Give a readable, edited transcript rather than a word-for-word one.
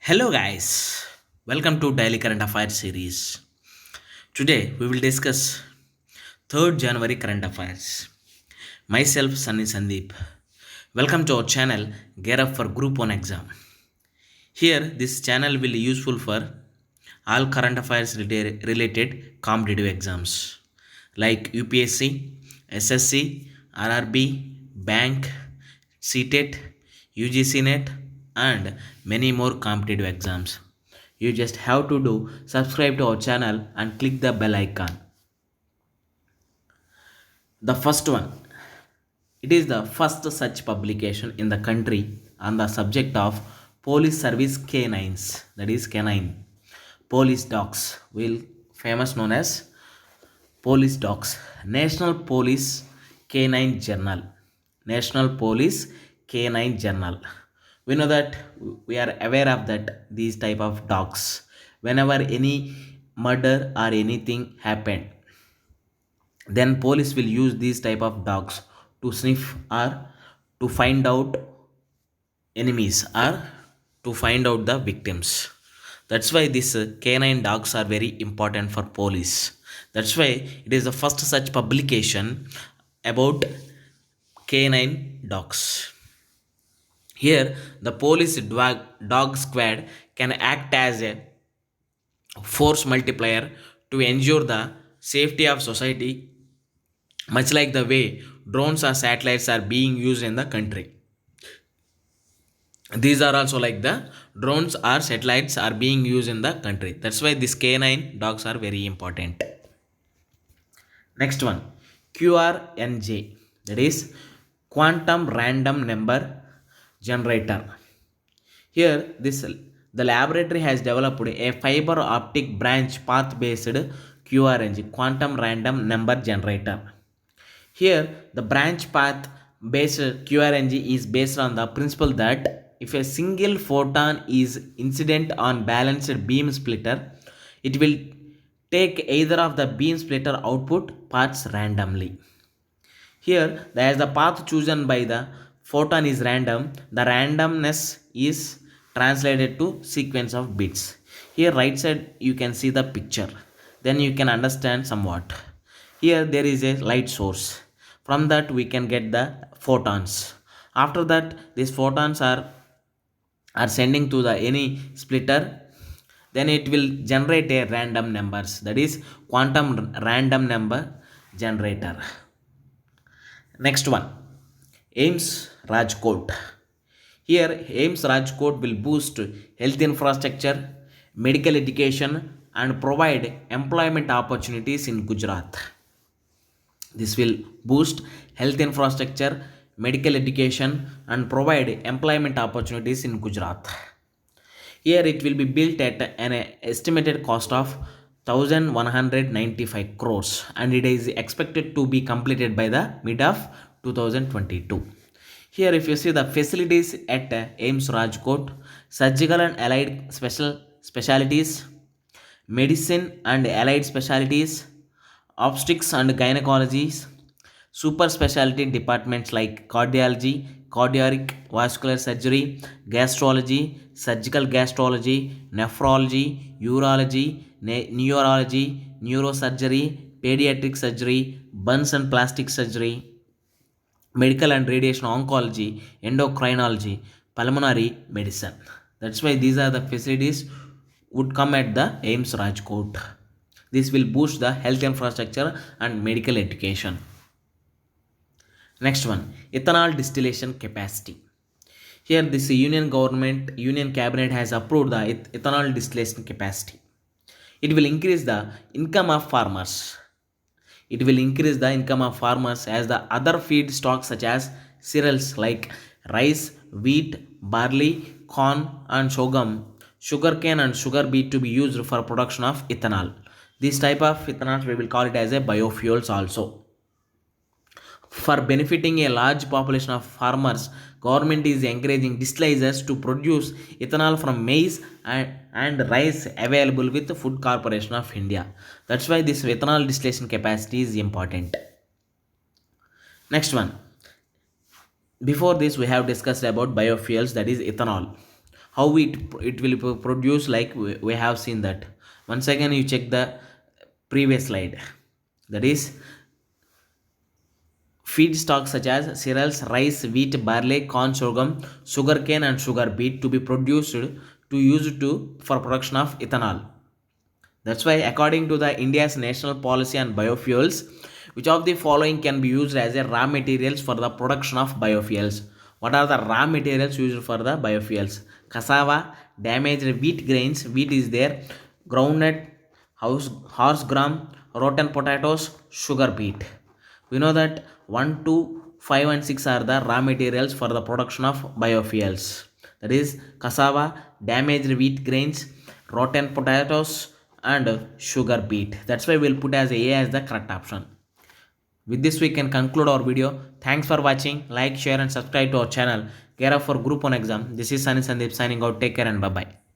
Hello, guys. Welcome to Daily Current Affairs series. Today we will discuss 3rd January current affairs. Myself, Sunny Sandeep. Welcome to our channel Gear Up for Group 1 exam. Here, this channel will be useful for all current affairs related competitive exams like UPSC, SSC, RRB, Bank, CTET, UGC NET, and many more competitive exams. You just have to do subscribe to our channel and click the bell icon. The first one, it is the first such publication in the country on the subject of police service canines, that is canine police dogs, will famous known as police dogs. National Police Canine Journal. National Police Canine Journal. We know that we are aware of that these type of dogs. Whenever any murder or anything happened, then police will use these type of dogs to sniff or to find out enemies or to find out the victims. That's why these canine dogs are very important for police. That's why it is the first such publication about canine dogs. Here, the police dog squad can act as a force multiplier to ensure the safety of society, much like the way drones or satellites are being used in the country. These are also like the drones or satellites are being used in the country. That's why these canine dogs are very important. Next one, QRNJ, that is quantum random number generator. Here, this the laboratory has developed a fiber optic branch path based QRNG, quantum random number generator. Here, the branch path based QRNG is based on the principle that if a single photon is incident on balanced beam splitter, it will take either of the beam splitter output paths randomly. Here, as the path chosen by the photon is random, the randomness is translated to sequence of bits. Here, right side, you can see the picture. Then you can understand somewhat. Here, there is a light source. From that, we can get the photons. After that, these photons are sending to the any splitter, then it will generate a random numbers, that is quantum random number generator. Next one, AIMS Rajkot. Here, AIMS Rajkot will boost health infrastructure, medical education, and provide employment opportunities in Gujarat. This will boost health infrastructure, medical education, and provide employment opportunities in Gujarat. Here, it will be built at an estimated cost of 1195 crores and it is expected to be completed by the mid of 2022. Here, if you see the facilities at AIMS Rajkot, surgical and allied specialties, medicine and allied specialties, obstetrics and gynecology, super specialty departments like cardiology, cardiac vascular surgery, gastrology, surgical gastrology, nephrology, urology, neurology, neurosurgery, pediatric surgery, burns and plastic surgery, medical and radiation oncology, endocrinology, pulmonary medicine. That's why these are the facilities would come at the AIMS Rajkot. This will boost the health infrastructure and medical education. Next one, ethanol distillation capacity. Here, this union cabinet has approved the ethanol distillation capacity. It will increase the income of farmers. It will increase the income of farmers as the other feed stocks such as cereals like rice, wheat, barley, corn, and sorghum, sugarcane, and sugar beet to be used for production of ethanol. This type of ethanol we will call it as a biofuels also. For benefiting a large population of farmers, government is encouraging distillers to produce ethanol from maize and rice available with the Food Corporation of India. That's why this ethanol distillation capacity is important. Next one. Before this, we have discussed about biofuels, that is ethanol. how it will produce, like we have seen that. Once again you check the previous slide. That is, feedstocks such as cereals, rice, wheat, barley, corn, sorghum, sugarcane and sugar beet to be produced to use to for production of ethanol. That's why, according to the India's national policy on biofuels, which of the following can be used as a raw materials for the production of biofuels? What are the raw materials used for the biofuels? Cassava, damaged wheat grains, wheat is there, groundnut, horse gram, rotten potatoes, sugar beet. We know that 1, 2, 5 and 6 are the raw materials for the production of biofuels. That is cassava, damaged wheat grains, rotten potatoes and sugar beet. That's why we'll put as A as the correct option. With this we can conclude our video. Thanks for watching. Like, share and subscribe to our channel. Care of for group 1 exam. This is Sunny Sandeep signing out. Take care and bye bye.